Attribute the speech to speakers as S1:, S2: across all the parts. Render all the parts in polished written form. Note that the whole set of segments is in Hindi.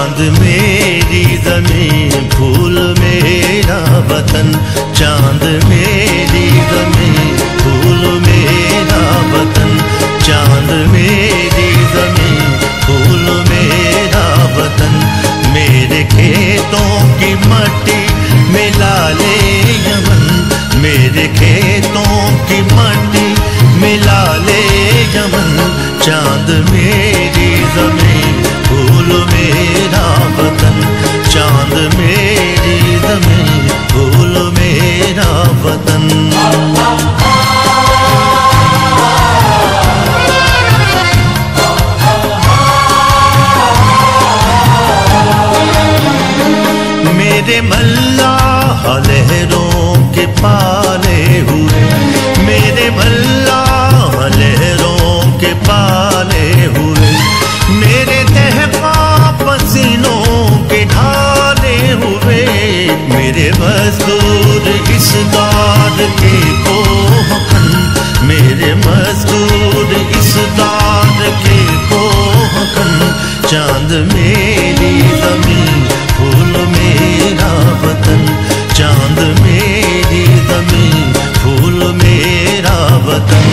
S1: चांद मेरी ज़मीं फूल मेरा वतन, चांद मेरी ज़मीं फूल मेरा वतन, चांद मेरी ज़मीं फूल मेरा वतन। मेरे खेतों की मट्टी मिला ले यमन, मेरे खेतों की मट्टी मिला ले यमन। चांद मेरी ज़मीं फूल मेरा वतन, चांद मेरी ज़मीं फूल मेरा वतन। मेरे मल्लाह लहरों के पाले हुए, मेरे मल्लाह लहरों के पाले हुए, मेरे तहफ़ा पसीनों के ढाले हुए। मेरे मज़दूर इस दाद के कोहखन, मेरे मज़दूर इस दाद के कोहखन। चांद मेरी ज़मीं फूल मेरा वतन, चांद मेरी ज़मीं फूल मेरा वतन।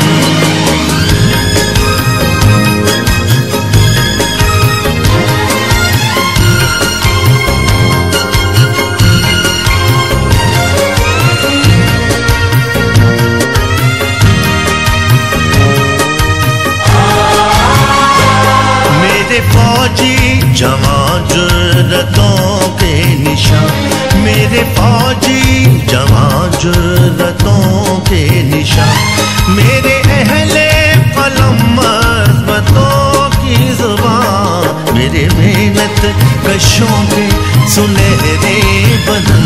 S1: मेरे फौजी जवान जुर्रतों के निशान, मेरे फौजी जवान जुर्रतों के निशान। मेरे अहले कलम मज़बतों की ज़ुबान, मेरे मेहनत कशों के सुनहरे बदन,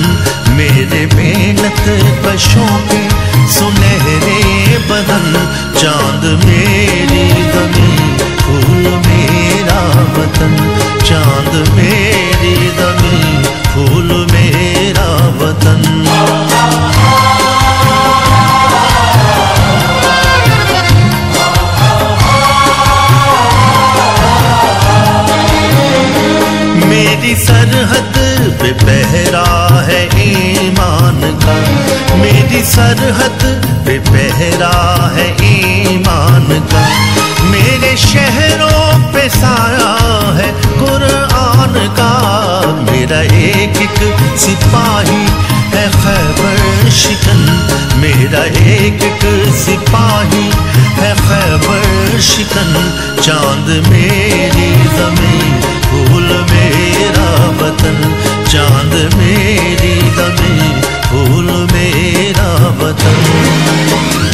S1: मेरे मेहनत कशों के सुनहरे बदन। चांद मेरी ज़मीं फूल मेरा वतन, चांद मेरी ज़मीं फूल मेरा वतन। मेरी सरहद पे पहरा है ईमान का, मेरी सरहद पे पहरा है ईमान का। मेरे शहरों पे साया है कुरान का, मेरा एक एक सिपाही है खैबर शिकन, मेरा एक एक सिपाही है खैबर शिकन। चांद मेरी ज़मीं फूल मेरा वतन, चांद मेरी ज़मीं फूल मेरा वतन।